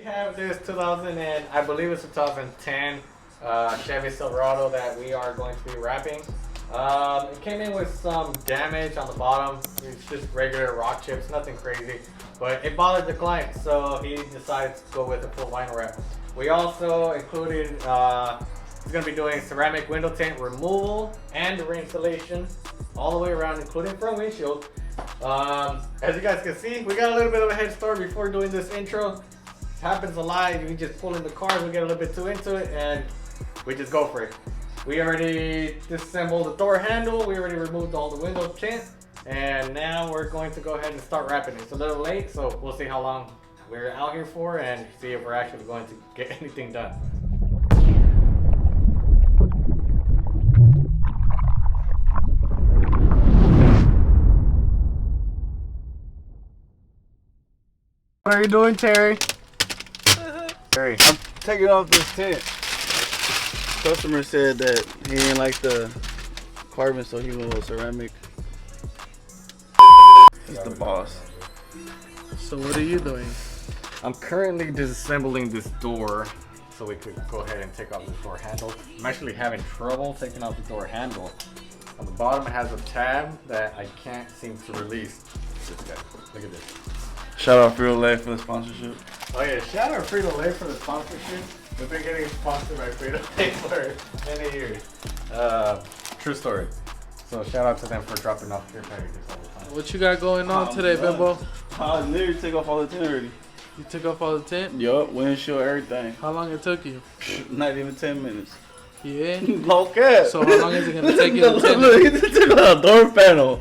have this 2000 and I believe it's 2010 Chevy Silverado that we are going to be wrapping. It came in with some damage on the bottom. It's just regular rock chips, nothing crazy, but it bothered the client, so he decided to go with a full vinyl wrap. We also included, he's going to be doing ceramic window tint removal and reinstallation all the way around, including front windshield. As you guys can see, we got a little bit of a head start before doing this intro. It happens a lot. We just pull in the cars, we get a little bit too into it, and we just go for it. We already disassembled the door handle, we already removed all the window tint, and now we're going to go ahead and start wrapping it. It's a little late, so we'll see how long we're out here for and see if we're actually going to get anything done. What are you doing, Terry? Terry, I'm taking off this tent. Customer said that he didn't like the carbon, so he went with ceramic. He's the boss. So what are you doing? I'm currently disassembling this door so we could go ahead and take off this door handle. I'm actually having trouble taking off the door handle. On the bottom it has a tab that I can't seem to release. This guy, look at this. Shout out Frito-Lay for the sponsorship. Oh yeah, shout out Frito-Lay for the sponsorship. We've been getting sponsored by Frito-Lay for many years. True story. So shout out to them for dropping off your packages all the time. What you got going on today, Bimbo? I literally took off all the tent already. You took off all the tent? Yup, windshield, everything. How long it took you? Not even 10 minutes. Yeah? Okay. So how long is it going to take you to tint Look, it? he just took out a door panel.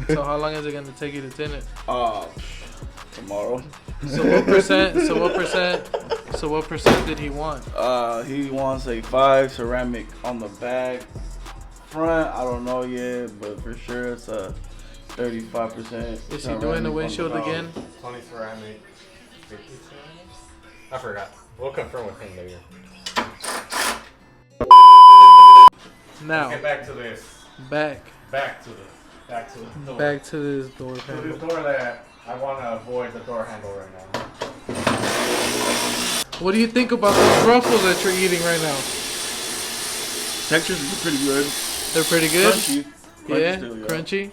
So how long is it going to take you to tint it? Tomorrow. So what percent did he want? He wants a 5 ceramic on the back. Front, I don't know yet, but for sure it's a 35%. Is he doing the windshield again? 20 ceramic, 50 ceramic? I forgot. We'll confirm with him later. Now, Get back to this. back Back to the door. to this door To panel. this door that I want to avoid the door handle right now. What do you think about those ruffles that you're eating right now? Textures are pretty good. They're pretty good? Crunchy. Yeah? Still, Crunchy?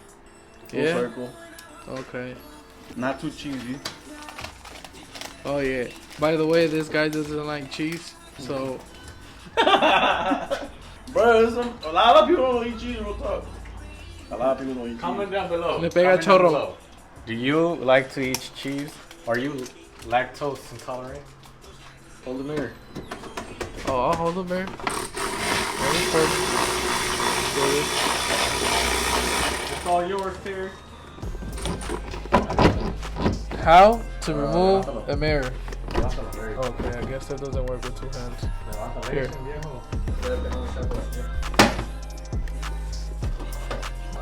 Full Yeah? circle. Okay. Not too cheesy. Oh yeah. By the way, this guy doesn't like cheese, so Bro, a lot of people don't eat cheese, real talk. A lot of people don't eat cheese. Comment down below. Le pega Comment down chorro. below. Do you like to eat cheese? Are you lactose intolerant? Hold the mirror. oh, I'll hold the mirror. It's all yours, Terry. How to remove a mirror? Okay. Okay, I guess that doesn't work with 2 hands. Here.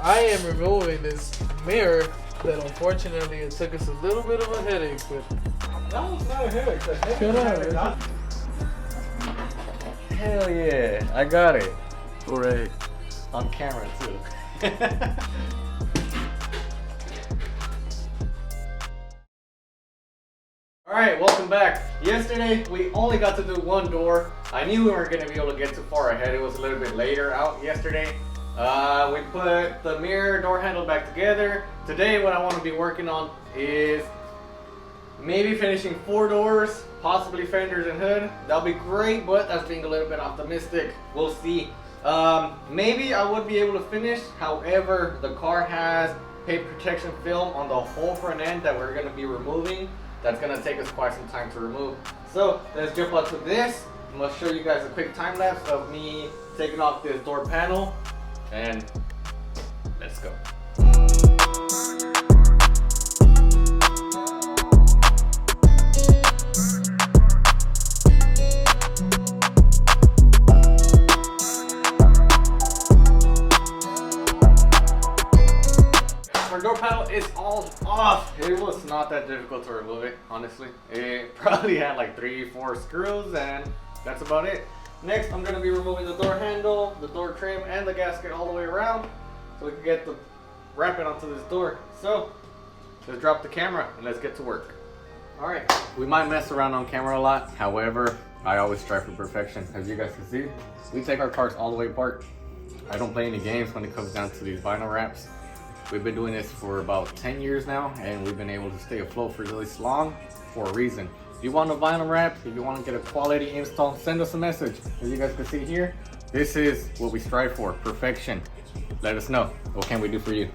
I am removing this mirror that unfortunately it took us a little bit of a headache with. That was not a headache. The headache Shut up, had it done. Hell yeah, I got it. Hooray. On camera too. Alright, welcome back. Yesterday we only got to do one door. I knew we weren't going to be able to get too far ahead. It was a little bit later out yesterday. We put the mirror door handle back together. Today what I want to be working on is maybe finishing 4 doors, possibly fenders and hood. That'll be great, but that's being a little bit optimistic. We'll see. Maybe I would be able to finish. However, the car has paint protection film on the whole front end that we're going to be removing. That's going to take us quite some time to remove. So let's jump onto this. I'm going to show you guys a quick time lapse of me taking off this door panel, and let's go. Our door panel is all off. It was not that difficult to remove it, honestly. It probably had like 3-4 screws, and that's about it. Next, I'm going to be removing the door handle, the door trim, and the gasket all the way around so we can get the wrapping onto this door. So, let's drop the camera and let's get to work. Alright, we might mess around on camera a lot. However, I always strive for perfection. As you guys can see, we take our cars all the way apart. I don't play any games when it comes down to these vinyl wraps. We've been doing this for about 10 years now, and we've been able to stay afloat for this long for a reason. If you want a vinyl wrap, if you want to get a quality install, send us a message. As you guys can see here, this is what we strive for, perfection. Let us know. What can we do for you?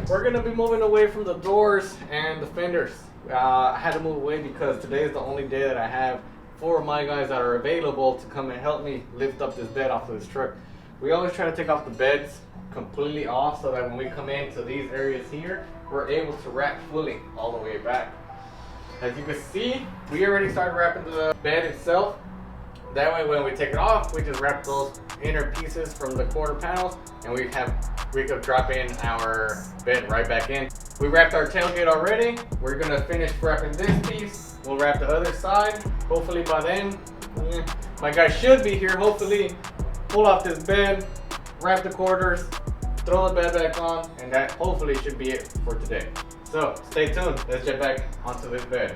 We're gonna be moving away from the doors and the fenders. I had to move away because today is the only day that I have 4 of my guys that are available to come and help me lift up this bed off of this truck. We always try to take off the beds completely off so that when we come into these areas here, we're able to wrap fully all the way back. As you can see, we already started wrapping the bed itself. That way when we take it off, we just wrap those inner pieces from the quarter panels and we could drop in our bed right back in. We wrapped our tailgate already. We're gonna finish wrapping this piece. We'll wrap the other side. Hopefully by then, my guy should be here. Hopefully, pull off this bed, wrap the quarters, throw the bed back on, and that hopefully should be it for today. So stay tuned. Let's get back onto this bed.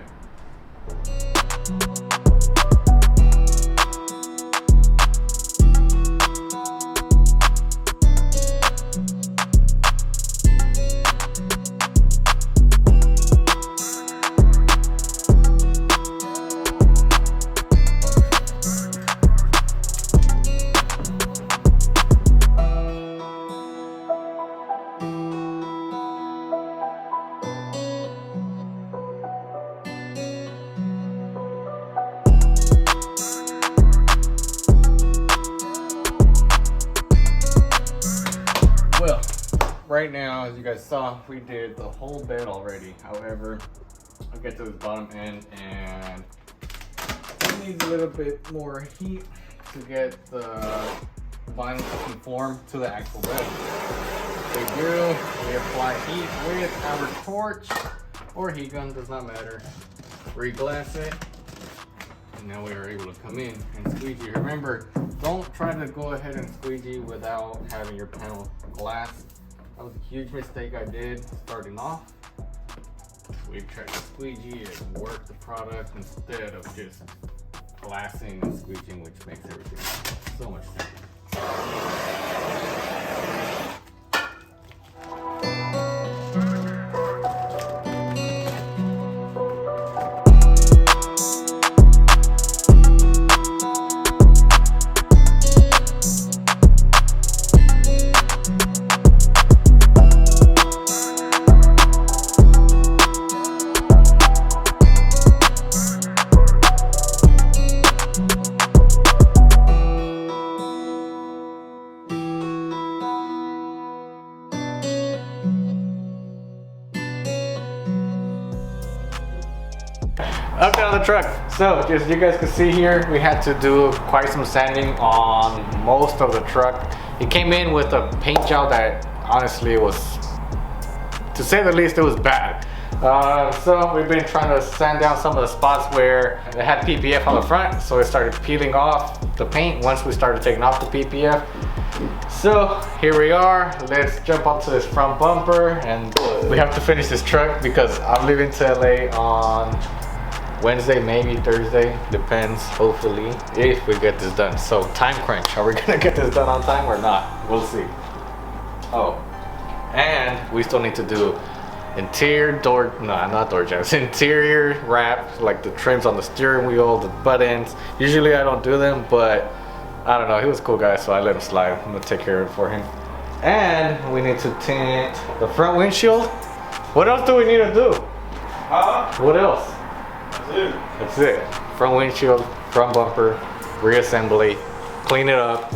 Right now, as you guys saw, we did the whole bed already. However, I'll get to the bottom end and it needs a little bit more heat to get the vinyl to conform to the actual bed. We apply heat with our torch or heat gun, does not matter. Reglass it, and now we are able to come in and squeegee. Remember, don't try to go ahead and squeegee without having your panel glass. That was a huge mistake I did starting off. We tried to squeegee and work the product instead of just glassing and squeegeeing, which makes everything so much simpler. Update on the truck. So as you guys can see here, we had to do quite some sanding on most of the truck. It came in with a paint job that honestly was, to say the least, it was bad. So we've been trying to sand down some of the spots where it had PPF on the front, so it started peeling off the paint once we started taking off the PPF. So here we are. Let's jump onto this front bumper, and we have to finish this truck because I'm leaving to LA on Wednesday, maybe Thursday, depends, hopefully, if we get this done. So time crunch, are we gonna get this done on time or not? We'll see. Oh, and we still need to do interior interior wrap, like the trims on the steering wheel, the buttons. Usually I don't do them, but I don't know, he was a cool guy, so I let him slide. I'm gonna take care of it for him. And we need to tint the front windshield. What else do we need to do? What else? That's it. Front windshield, front bumper, reassembly, clean it up.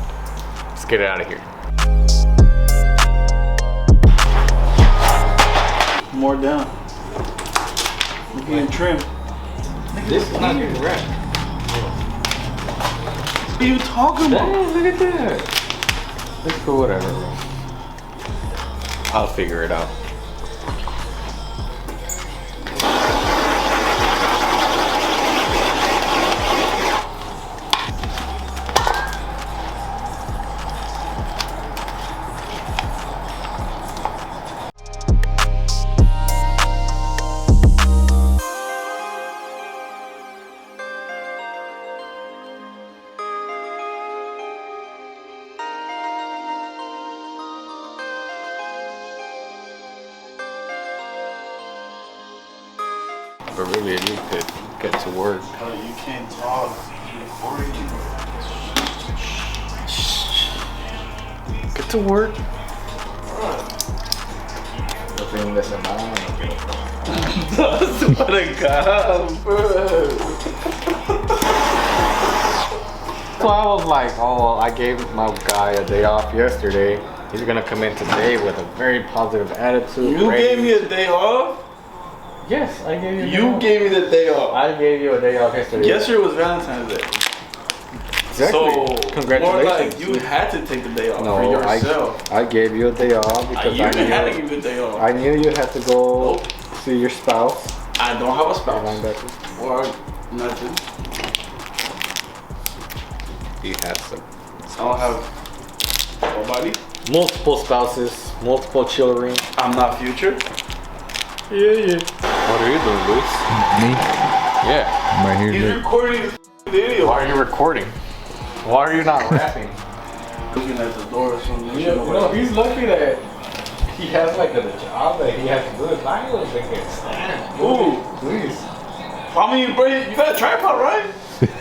Let's get it out of here. More down. We're getting trimmed. This is not getting wrapped. What are you talking about? Damn, look at that. It's cool, whatever, bro. I'll figure it out. really, you could get to work. Oh, you can't talk. Get to work. The thing that's in mind. That's what I got, bro. So I was like, oh, I gave my guy a day off yesterday. He's gonna come in today with a very positive attitude. You gave me a day off? Yes, I gave you. You gave me the day off. I gave you a day off yesterday. Yesterday was Valentine's Day. Exactly. So, congratulations. more like you had to take the day off for yourself. I gave you a day off because you didn't have to give you a day off. I knew you had to go see your spouse. I don't have a spouse. Or nothing. You have some. I don't have nobody. Multiple spouses, multiple children. I'm not future. Yeah. What are you doing, Luis? Me? Yeah. I'm right here. He's Look. recording this video. Why are you recording? Why are you not rapping? Looking at the door or something. No, he's lucky that he has like a job that he has to do. It's not even making it stand. Ooh. Please. I mean, bro, you got a tripod, right?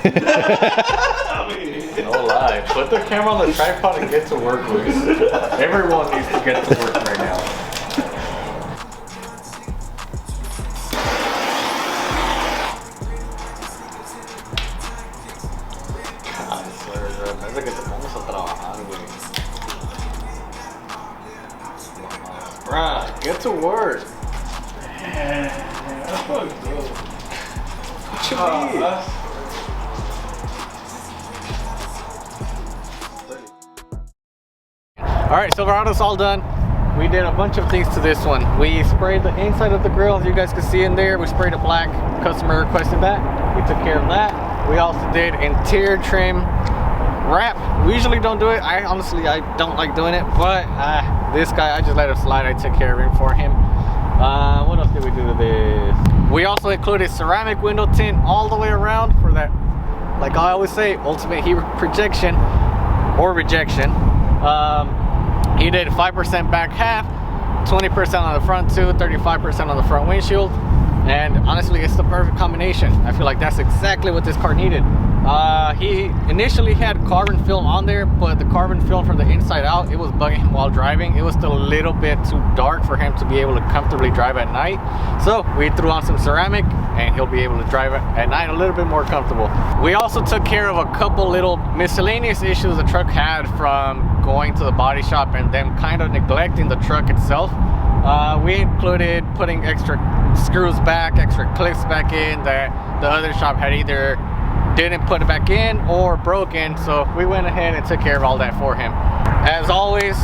I mean, No lie. Put the camera on the tripod and get to work, Luis. Everyone needs to get to work right now. Parece que te pongas a trabajar, güey. Bruh, get to work. I fucked up. What you mean? Alright, Silverado's all done. We did a bunch of things to this one. We sprayed the inside of the grill, as you guys can see in there. We sprayed it black. Customer requested that. We took care of that. We also did interior trim wrap. We usually don't do it. I don't like doing it, but this guy, I just let it slide. I took care of it for him. What else did we do to this? We also included ceramic window tint all the way around for that, like I always say, ultimate heat projection or rejection. He did 5% back half, 20% on the front too, 35% on the front windshield. And honestly, it's the perfect combination. I feel like that's exactly what this car needed. He initially had carbon film on there, but the carbon film from the inside out, it was bugging him while driving. It was still a little bit too dark for him to be able to comfortably drive at night. So we threw on some ceramic and he'll be able to drive it at night a little bit more comfortable. We also took care of a couple little miscellaneous issues the truck had from going to the body shop and them kind of neglecting the truck itself. We included putting extra screws back, extra clips back in that the other shop had either didn't put it back in or broken, so we went ahead and took care of all that for him. As always,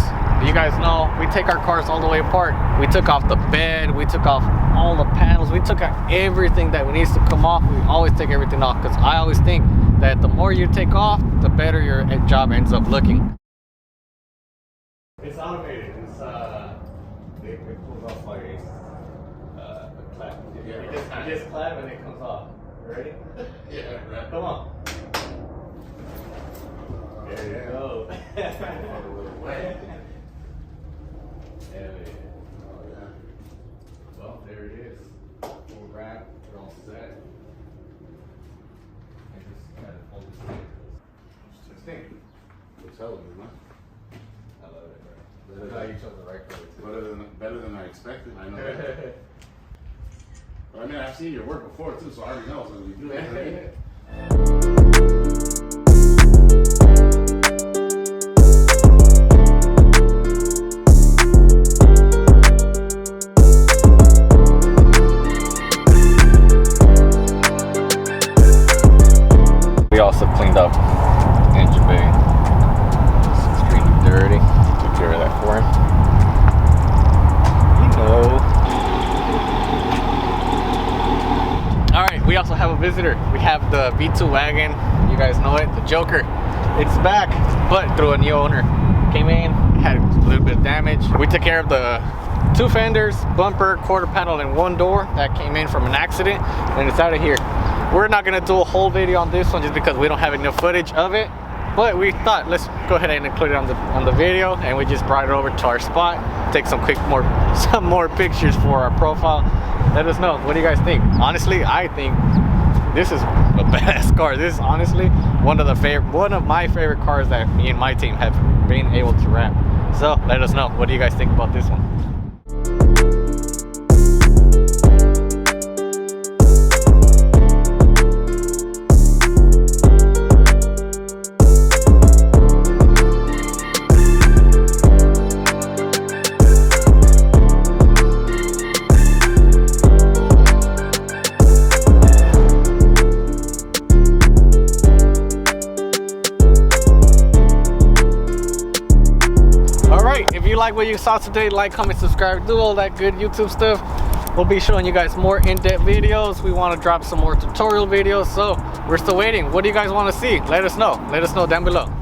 you guys know, we take our cars all the way apart. We took off the bed, we took off all the panels, we took out everything that needs to come off. We always take everything off because I always think that the more you take off, the better your job ends up looking. It's automated. It's it pulls off like a clap. You just clap and it comes off. Ready? Yeah, right. Come on. There you go. Well, there it is. Full wrap, we're all set. And just kind of hold it. Just think. Good television, huh? I love it, bro. That's how you chose the right color too. Better than I expected. I know that. But I mean, I've seen your work before too, so I already know it's gonna be good. We also cleaned up the engine bay. It's extremely dirty. Took care of that for him. You know. Alright, we also have a visitor. We have the V2 Wagon. You guys know it, the Joker. It's back, but through a new owner. Came in, had a little bit of damage. We took care of the 2 fenders, bumper, quarter panel, and 1 door that came in from an accident, and it's out of here. We're not gonna do a whole video on this one just because we don't have enough footage of it, but we thought let's go ahead and include it on the video, and we just brought it over to our spot, take some more pictures for our profile. let us know. What do you guys think? Honestly, I think this is a badass car. This is honestly one of my favorite cars that me and my team have been able to wrap. So let us know. What do you guys think about this one? If you like what you saw today, like, comment, subscribe, do all that good YouTube stuff. We'll be showing you guys more in-depth videos. We want to drop some more tutorial videos, so we're still waiting. What do you guys want to see? Let us know. Let us know down below.